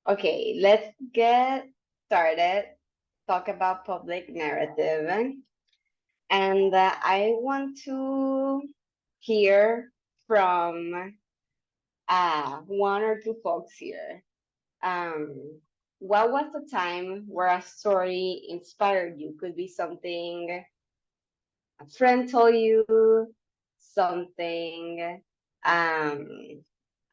Okay, let's get started. Talk about public narrative. And I want to hear from one or two folks here. Um, what was the time where a story inspired you? Could be something a friend told you, something, um,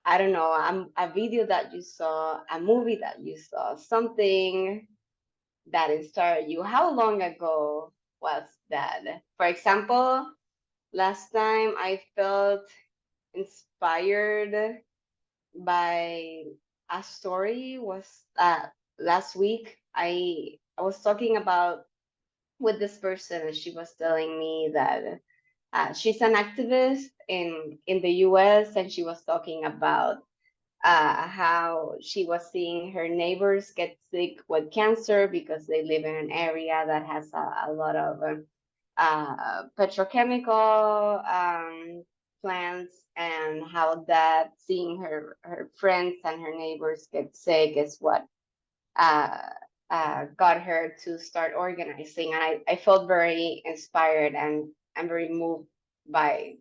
I don't know, a video that you saw, a movie that you saw, something that inspired you. How long ago was that? For example, last time I felt inspired by a story was last week. I was talking about with this person, and she was telling me that she's an activist in the U.S. and she was talking about how she was seeing her neighbors get sick with cancer because they live in an area that has a lot of petrochemical plants, and how that seeing her friends and her neighbors get sick is what uh, got her to start organizing. And I felt very inspired and very moved by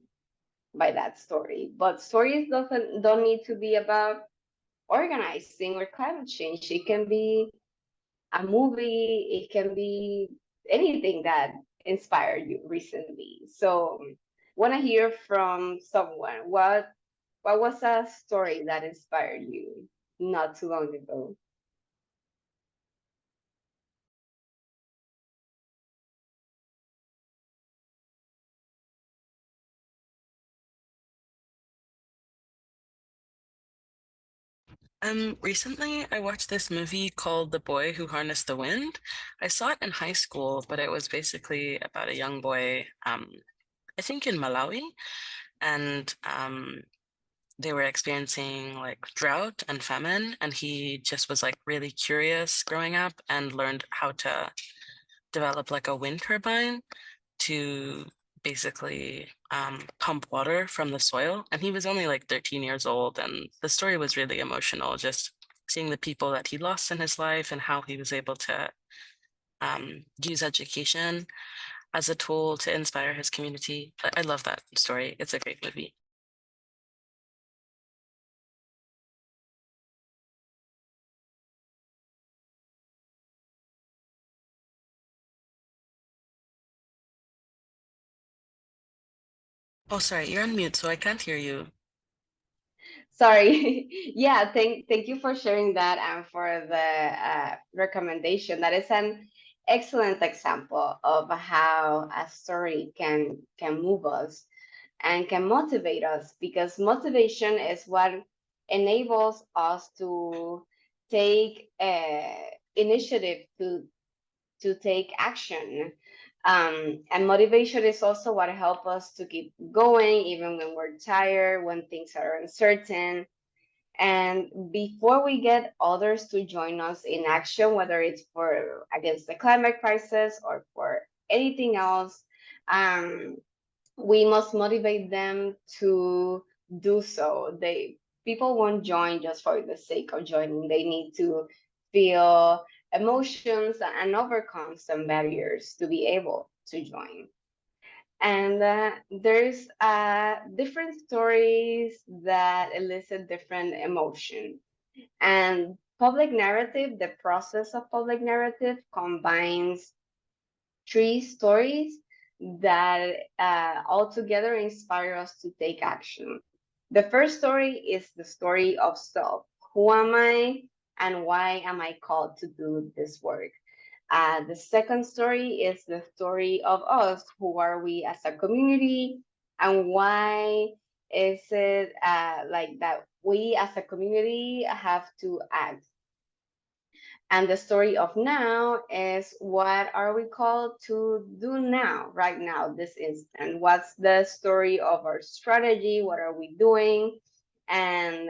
by that story. But stories doesn't don't need to be about organizing or climate change. It can be a movie, it can be anything that inspired you recently. So want to hear from someone. What was a story that inspired you not too long ago? Recently I watched this movie called The Boy Who Harnessed the Wind. I saw it in high school, but it was basically about a young boy, I think in Malawi, and they were experiencing like drought and famine, and he just was like really curious growing up and learned how to develop like a wind turbine to basically pump water from the soil. And he was only like 13 years old, and the story was really emotional, just seeing the people that he lost in his life and how he was able to use education as a tool to inspire his community. I love that story. It's a great movie. Oh, sorry, you're on mute, so I can't hear you. Sorry. Yeah, thank you for sharing that and for the recommendation. That is an excellent example of how a story can move us and can motivate us, because motivation is what enables us to take initiative to take action. And motivation is also what helps us to keep going even when we're tired, when things are uncertain. And before we get others to join us in action, whether it's for against the climate crisis or for anything else, um, we must motivate them to do so. People won't join just for the sake of joining. They need to feel emotions and overcome some barriers to be able to join. And there's different stories that elicit different emotion. And public narrative, the process of public narrative combines three stories that altogether inspire us to take action. The first story is the story of self. Who am I and why am I called to do this work? The second story is the story of us. Who are we as a community, and why is it like that we as a community have to act? And the story of now is what are we called to do now, right now, this instant? What's the story of our strategy? What are we doing? And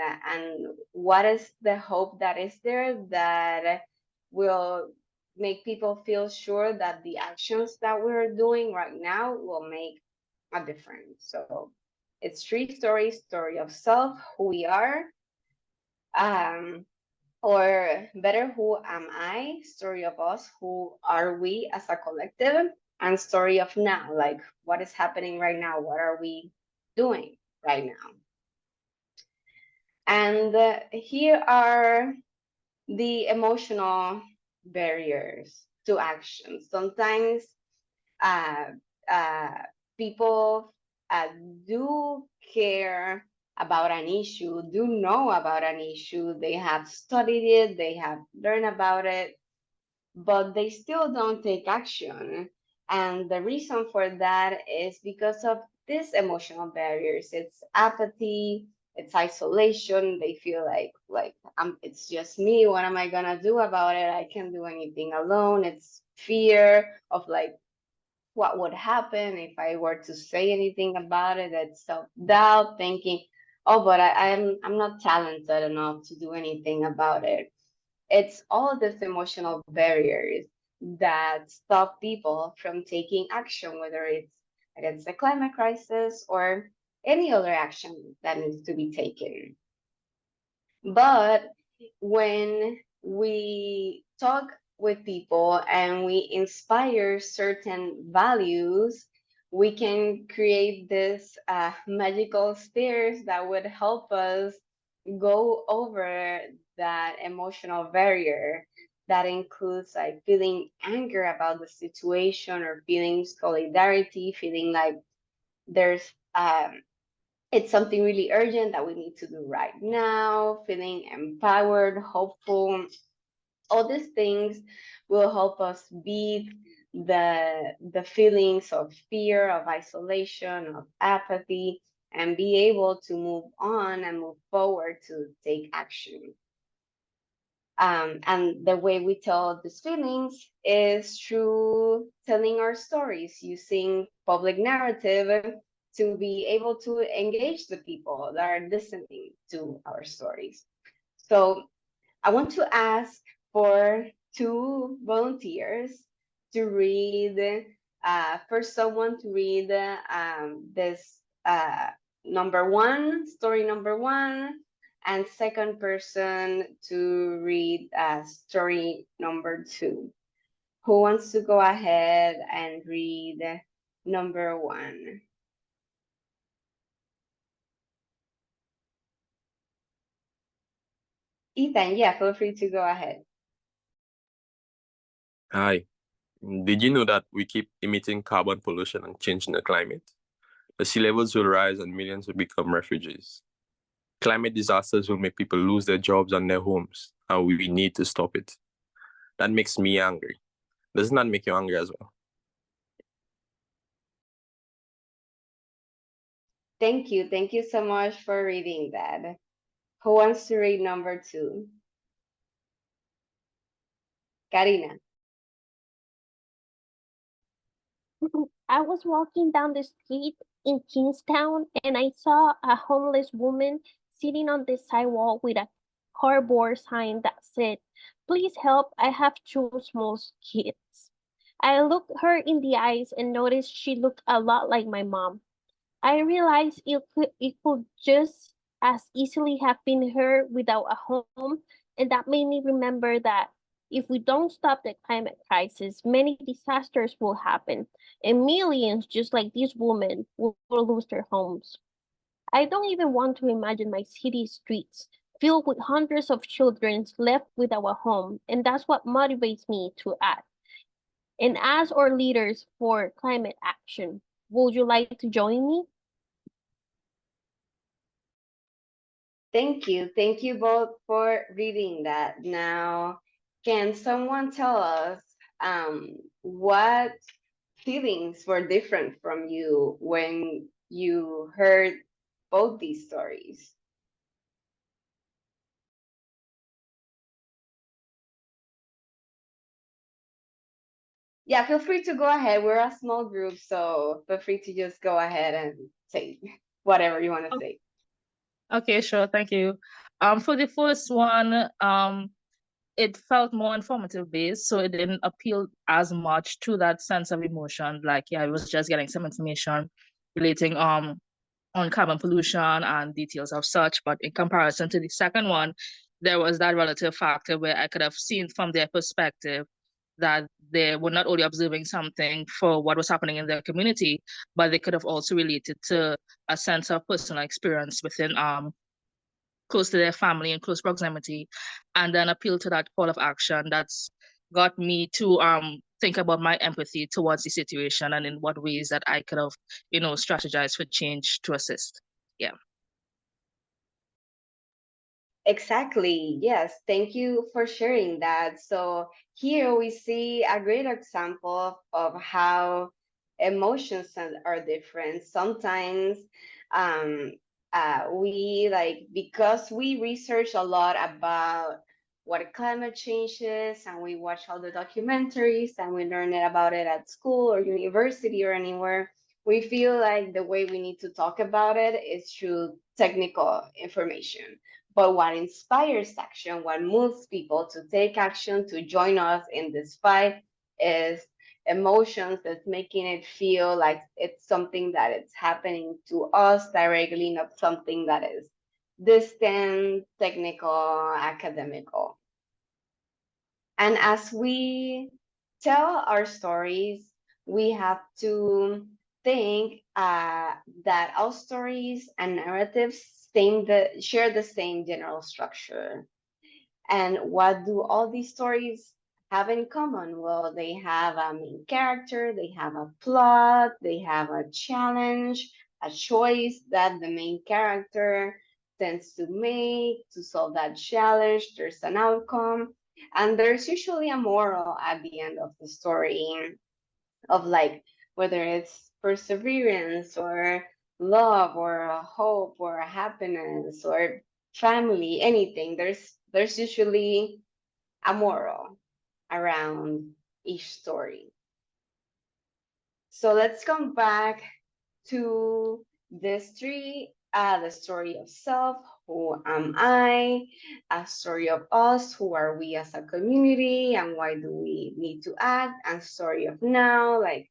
what is the hope that is there that will make people feel sure that the actions that we're doing right now will make a difference? So it's three stories: story of self, who we are, um, or better, who am I? Story of us, who are we as a collective? And story of now, like what is happening right now? What are we doing right now? And here are the emotional barriers to action. Sometimes uh, uh, people uh, do care about an issue, do know about an issue, they have studied it, they have learned about it, but they still don't take action. And the reason for that is because of these emotional barriers. It's apathy, it's isolation. They feel like it's just me. What am I gonna do about it? I can't do anything alone. It's fear of like what would happen if I were to say anything about it. It's self-doubt, thinking, oh, but I'm not talented enough to do anything about it. It's all these emotional barriers that stop people from taking action, whether it's against the climate crisis or any other action that needs to be taken. But when we talk with people and we inspire certain values, we can create this magical stairs that would help us go over that emotional barrier that includes like feeling anger about the situation or feeling solidarity, feeling like there's it's something really urgent that we need to do right now, feeling empowered, hopeful. All these things will help us beat the feelings of fear, of isolation, of apathy, and be able to move on and move forward to take action. And the way we tell these feelings is through telling our stories, using public narrative to be able to engage the people that are listening to our stories. So I want to ask for two volunteers to read, for someone to read this story number one, and second person to read story number two. Who wants to go ahead and read number one? Ethan, yeah, feel free to go ahead. Hi. Did you know that we keep emitting carbon pollution and changing the climate? The sea levels will rise and millions will become refugees. Climate disasters will make people lose their jobs and their homes, and we need to stop it. That makes me angry. Doesn't that make you angry as well? Thank you. Thank you so much for reading that. Who wants to read number two? Karina. I was walking down the street in Kingstown and I saw a homeless woman sitting on the sidewalk with a cardboard sign that said, "Please help, I have two small kids." I looked her in the eyes and noticed she looked a lot like my mom. I realized it could just as easily have been her without a home, and that made me remember that if we don't stop the climate crisis, many disasters will happen, and millions just like this woman will lose their homes. I don't even want to imagine my city streets filled with hundreds of children left without a home, and that's what motivates me to act. And as our leaders for climate action, would you like to join me? Thank you. Thank you both for reading that. Now, can someone tell us what feelings were different from you when you heard both these stories? Yeah, feel free to go ahead. We're a small group, so feel free to just go ahead and say whatever you want to say. Okay, sure. Thank you. For the first one, it felt more informative based, so it didn't appeal as much to that sense of emotion. Like, yeah, I was just getting some information relating on carbon pollution and details of such. But in comparison to the second one, there was that relative factor where I could have seen from their perspective that they were not only observing something for what was happening in their community, but they could have also related to a sense of personal experience within close to their family and close proximity, and then appeal to that call of action that's got me to think about my empathy towards the situation and in what ways that I could have, strategized for change to assist. Yeah. Exactly. Yes. Thank you for sharing that. So here we see a great example of how emotions are different. Sometimes we like, because we research a lot about what climate change is, and we watch all the documentaries and we learn it about it at school or university or anywhere, we feel like the way we need to talk about it is through technical information. But what inspires action, what moves people to take action, to join us in this fight, is emotions that's making it feel like it's something that it's happening to us directly, not something that is distant, technical, academical. And as we tell our stories, we have to think that our stories and narratives share the same general structure. And what do all these stories have in common? Well, they have a main character, they have a plot, they have a challenge, a choice that the main character tends to make to solve that challenge. There's an outcome, and there's usually a moral at the end of the story, of like whether it's perseverance or love or a hope or a happiness or family, anything. There's usually a moral around each story. So let's come back to this three, the story of self, who am I, a story of us, who are we as a community, and why do we need to act, and story of now, like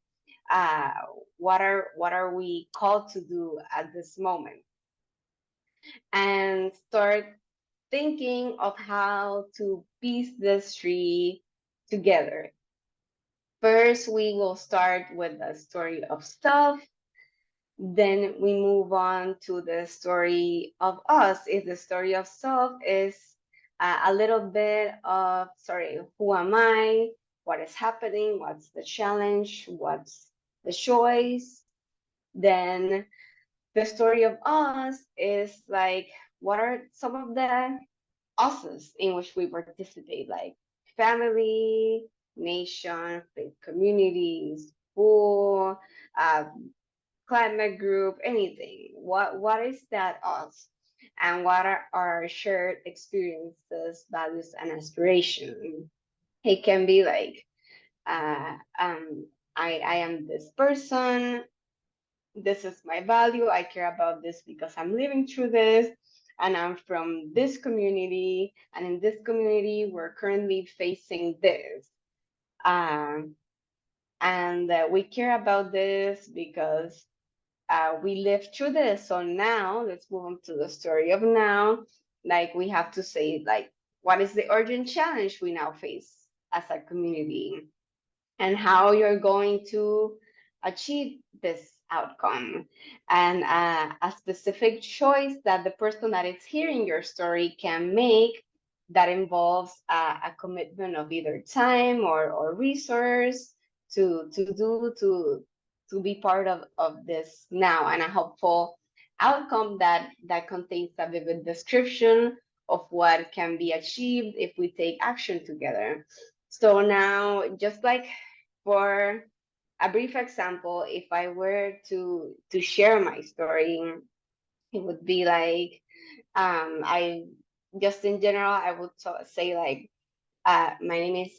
uh, what are we called to do at this moment, and start thinking of how to piece this tree together. First, we will start with the story of self. Then we move on to the story of us. If the story of self is a little bit of, sorry, who am I? What is happening? What's the challenge? What's the choice? Then the story of us is like, what are some of the uses in which we participate, like family, nation, faith communities, school, uh, climate group, anything. What is that us? And what are our shared experiences, values, and aspirations? It can be like, uh, um, I am this person, this is my value, I care about this because I'm living through this, and I'm from this community, and in this community, we're currently facing this. And we care about this because we lived through this. So now let's move on to the story of now. Like we have to say, like, what is the urgent challenge we now face as a community, and how you're going to achieve this outcome, and a specific choice that the person that is hearing your story can make that involves a commitment of either time or resource to be part of this now, and a hopeful outcome that contains a vivid description of what can be achieved if we take action together. So now, just like for a brief example, if I were to share my story, it would be like, I just in general, I would say like, my name is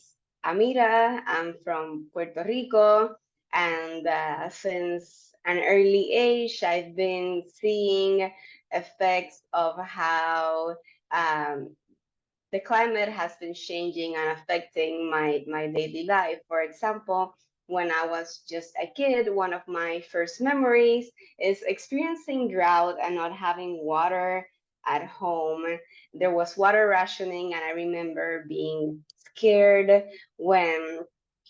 Amira. I'm from Puerto Rico, and since an early age, I've been seeing effects of how the climate has been changing and affecting my daily life. For example, when I was just a kid, one of my first memories is experiencing drought and not having water at home. There was water rationing, and I remember being scared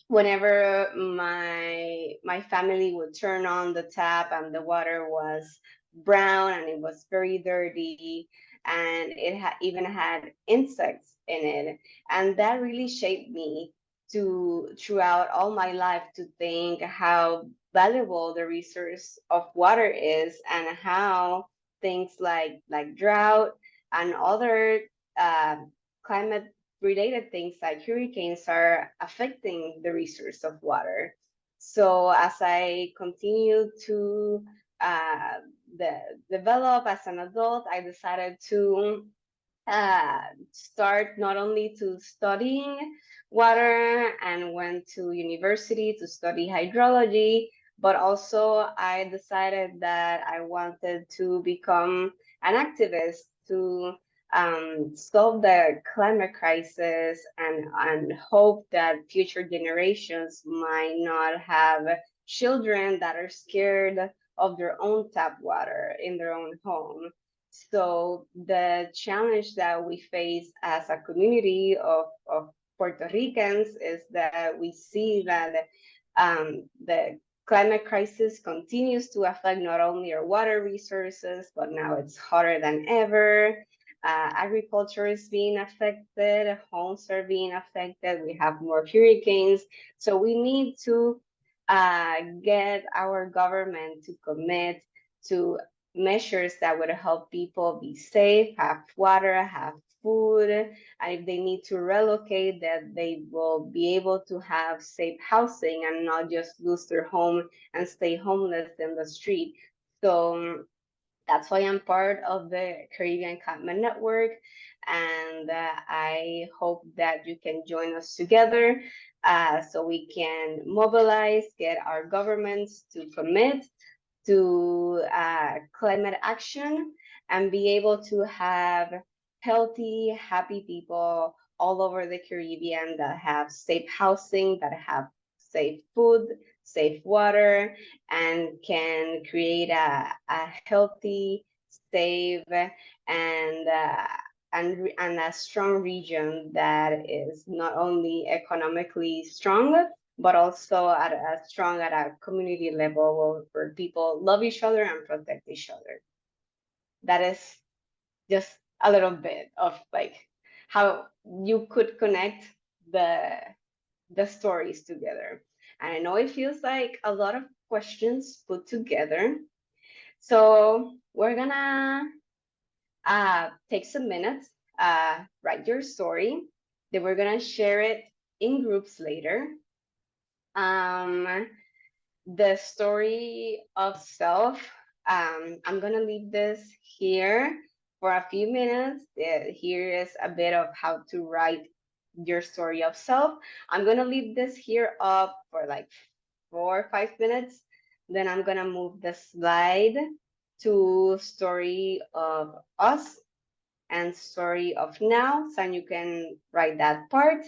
whenever my family would turn on the tap and the water was brown and it was very dirty, and it even had insects in it. And that really shaped me to throughout all my life to think how valuable the resource of water is, and how things like drought and other uh, climate related things like hurricanes are affecting the resource of water. So as I continue to uh, develop as an adult, I decided to start not only to studying water and went to university to study hydrology, but also I decided that I wanted to become an activist to solve the climate crisis, and hope that future generations might not have children that are scared of their own tap water in their own home. So the challenge that we face as a community of Puerto Ricans is that we see that the climate crisis continues to affect not only our water resources, but now it's hotter than ever. Agriculture is being affected, homes are being affected, we have more hurricanes. So we need to get our government to commit to measures that would help people be safe, have water, have food, and if they need to relocate, that they will be able to have safe housing and not just lose their home and stay homeless in the street. So that's why I'm part of the Caribbean Climate Network, and I hope that you can join us together so we can mobilize, get our governments to commit to climate action, and be able to have healthy, happy people all over the Caribbean that have safe housing, that have safe food, safe water, and can create a healthy, safe, and and a strong region that is not only economically strong, but also at a strong at a community level where people love each other and protect each other. That is just a little bit of like how you could connect the stories together. And I know it feels like a lot of questions put together. So we're gonna take some minutes, write your story. Then we're gonna share it in groups later. The story of self. I'm gonna leave this here for a few minutes. Here is a bit of how to write your story of self. I'm gonna leave this here up for like 4 or 5 minutes. Then I'm gonna move the slide to story of us and story of now, so you can write that part.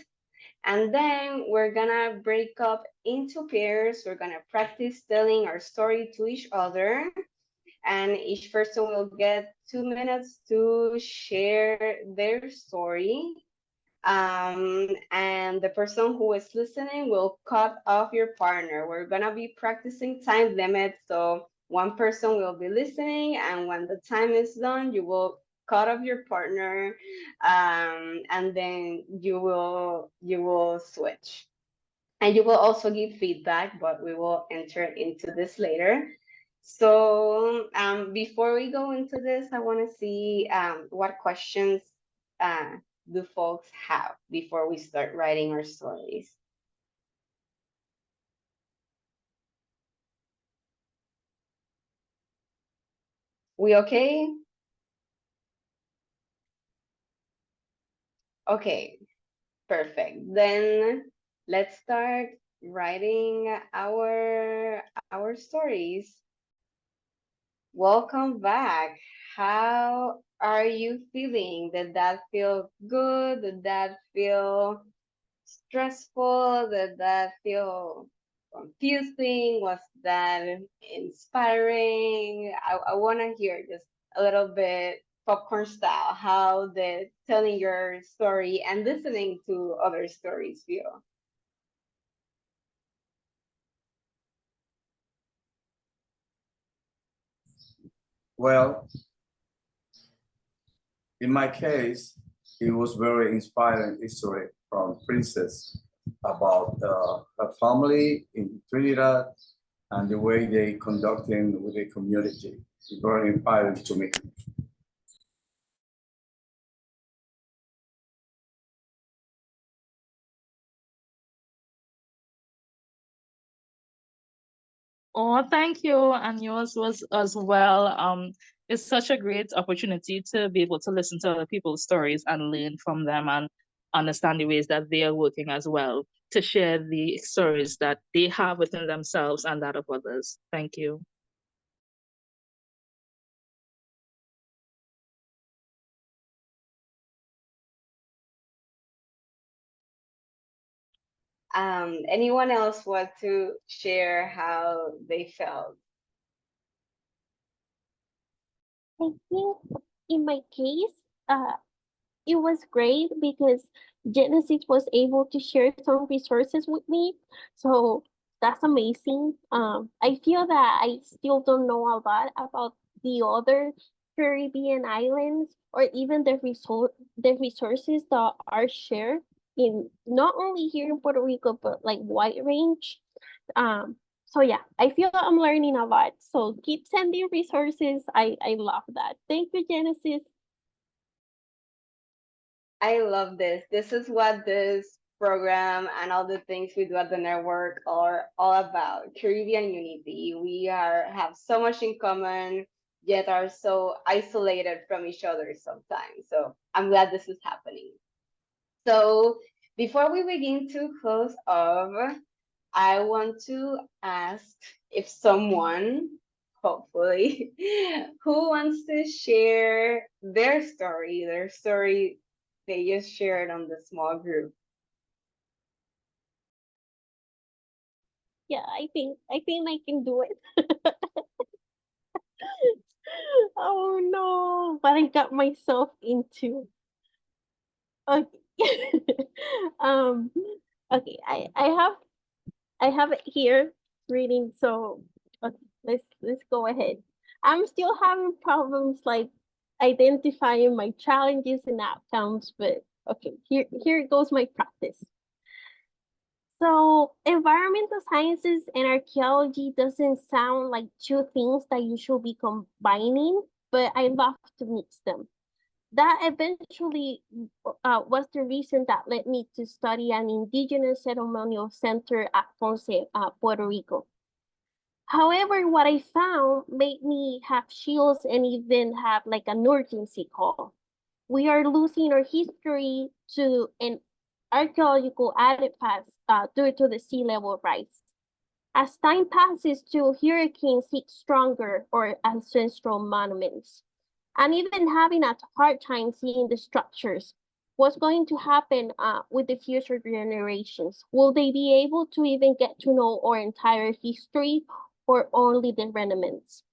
And then we're gonna break up into pairs. We're gonna practice telling our story to each other. And each person will get 2 minutes to share their story. And the person who is listening will cut off your partner. We're gonna be practicing time limits. So one person will be listening, and when the time is done, you will cut off your partner, and then you will switch. And you will also give feedback, but we will enter into this later. So before we go into this, I want to see what questions do folks have before we start writing our stories. We okay? Okay, perfect. Then let's start writing our stories. Welcome back. How are you feeling? Did that feel good? Did that feel stressful? Did that feel confusing? Was that inspiring? I want to hear just a little bit popcorn style, how the telling your story and listening to other stories feel? Well, in my case, it was very inspiring history from Princess about her family in Trinidad and the way they conducting with the community. It's very inspiring to me. Oh, thank you. And yours was as well. It's such a great opportunity to be able to listen to other people's stories and learn from them and understand the ways that they are working as well to share the stories that they have within themselves and that of others. Thank you. Anyone else want to share how they felt? I think in my case, it was great because Genesis was able to share some resources with me. So that's amazing. I feel that I still don't know a lot about the other Caribbean islands or even the resources that are shared in not only here in Puerto Rico but like wide range. So yeah, I feel I'm learning a lot. So keep sending resources. I love that. Thank you, Genesis. I love this. This is what this program and all the things we do at the network are all about. Caribbean unity. We are have so much in common, yet are so isolated from each other sometimes. So I'm glad this is happening. So before we begin to close off, I want to ask if someone, hopefully, who wants to share their story they just shared on the small group. Yeah, I think I can do it. Oh no, what I got myself into. Okay. um okay, I have it here reading, so okay, let's go ahead. I'm still having problems like identifying my challenges and outcomes, but okay, here goes my practice. So, environmental sciences and archaeology doesn't sound like two things that you should be combining, but I love to mix them. That eventually was the reason that led me to study an indigenous ceremonial center at Ponce, Puerto Rico. However, what I found made me have chills and even have like an urgency call. We are losing our history to an archaeological artifacts due to the sea level rise. As time passes to hurricanes hit stronger or ancestral monuments, and even having a hard time seeing the structures. What's going to happen with the future generations? Will they be able to even get to know our entire history or only the remnants?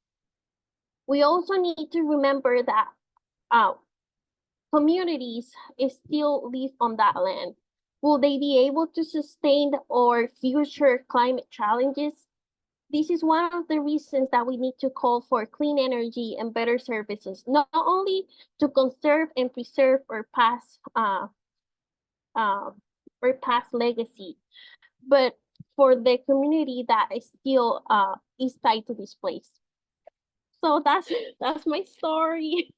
We also need to remember that uh, communities still live on that land. Will they be able to sustain our future climate challenges? This is one of the reasons that we need to call for clean energy and better services, not only to conserve and preserve uh, our past legacy, but for the community that is still is tied to this place. So that's my story.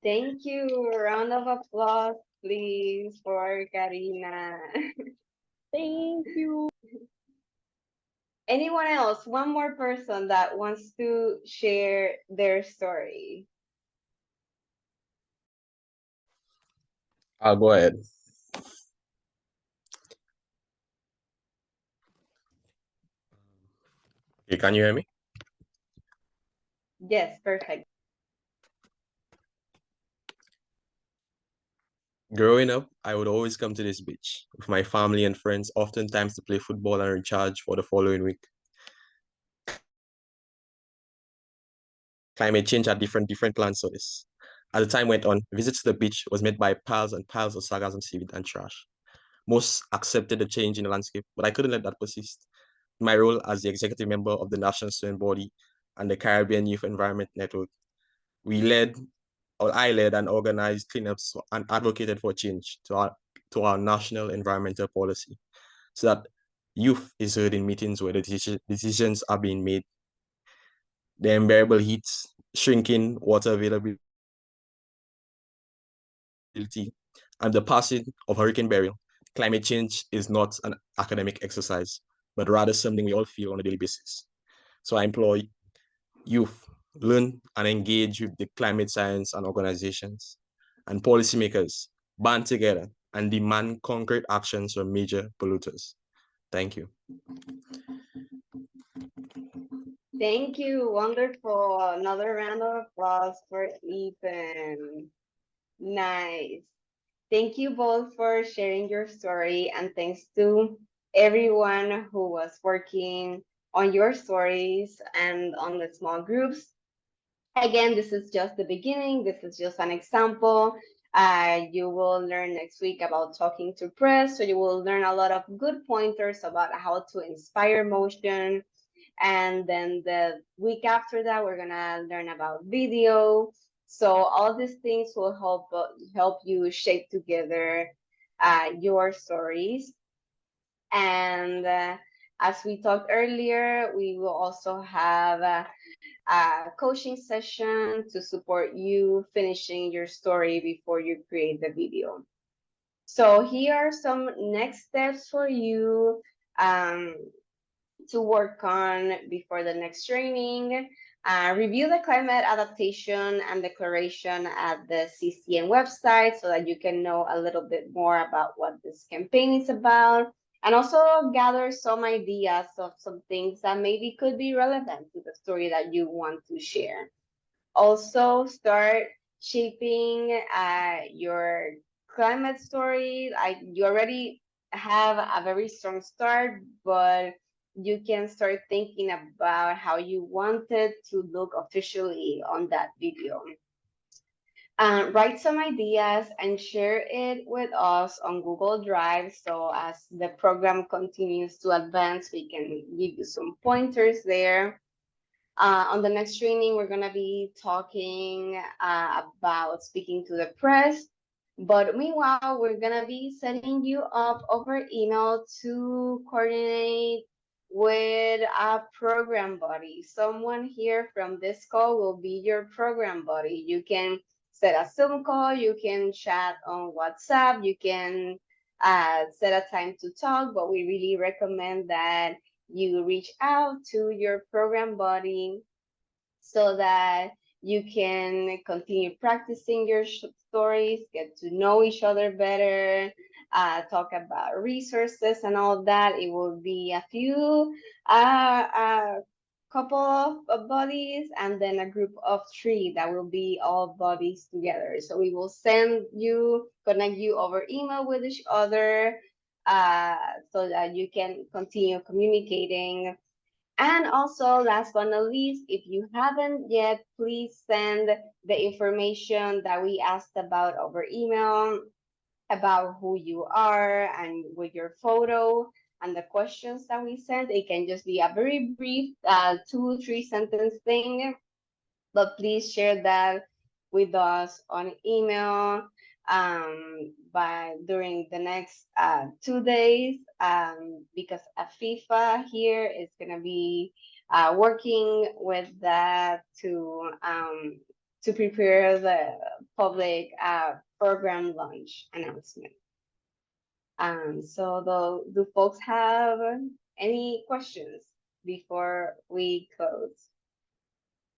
Thank you. Round of applause, please, for Karina. Thank you. Anyone else? One more person that wants to share their story. I'll go ahead. Okay, can you hear me? Yes, perfect. Growing up, I would always come to this beach with my family and friends, oftentimes to play football and recharge for the following week. climate change had different plans for this. As the time went on, visits to the beach was met by piles and piles of sargassum seaweed and trash. Most accepted the change in the landscape, but I couldn't let that persist. My role as the executive member of the National Student Body and the Caribbean Youth Environment Network, I led and organized cleanups and advocated for change to our national environmental policy, so that youth is heard in meetings where the decisions are being made. The unbearable heats, shrinking water availability, and the passing of Hurricane Beryl, climate change is not an academic exercise, but rather something we all feel on a daily basis. So I implore youth, learn and engage with the climate science and organizations, and policymakers band together and demand concrete actions from major polluters. Thank you. Thank you. Wonderful. Another round of applause for Ethan. Nice. Thank you both for sharing your story, and thanks to everyone who was working on your stories and on the small groups. Again, this is just the beginning. This is just an example. You will learn next week about talking to press, so you will learn a lot of good pointers about how to inspire motion. And then the week after that, we're gonna learn about video. So all these things will help you shape together your stories. And as we talked earlier, we will also have a coaching session to support you finishing your story before you create the video. So here are some next steps for you to work on before the next training. Review the climate adaptation and declaration at the CCN website so that you can know a little bit more about what this campaign is about, and also gather some ideas of some things that maybe could be relevant to the story that you want to share. Also start shaping your climate story. You already have a very strong start, but you can start thinking about how you want it to look officially on that video. Write some ideas and share it with us on Google Drive. So as the program continues to advance, we can give you some pointers there. On the next training, we're gonna be talking about speaking to the press. But meanwhile, we're gonna be setting you up over email to coordinate with a program buddy. Someone here from this call will be your program buddy. You can set a Zoom call, you can chat on WhatsApp, you can set a time to talk, but we really recommend that you reach out to your program buddy so that you can continue practicing your stories, get to know each other better, talk about resources and all that. It will be a few, couple of buddies, and then a group of 3 that will be all buddies together. So we will connect you over email with each other, so that you can continue communicating. And also, last but not least, if you haven't yet, please send the information that we asked about over email, about who you are and with your photo and the questions that we sent. It can just be a very brief 2-3 sentence thing, but please share that with us on email during the next 2 days, because FIFA here is going to be working with that to prepare the public program launch announcement. So do folks have any questions before we close?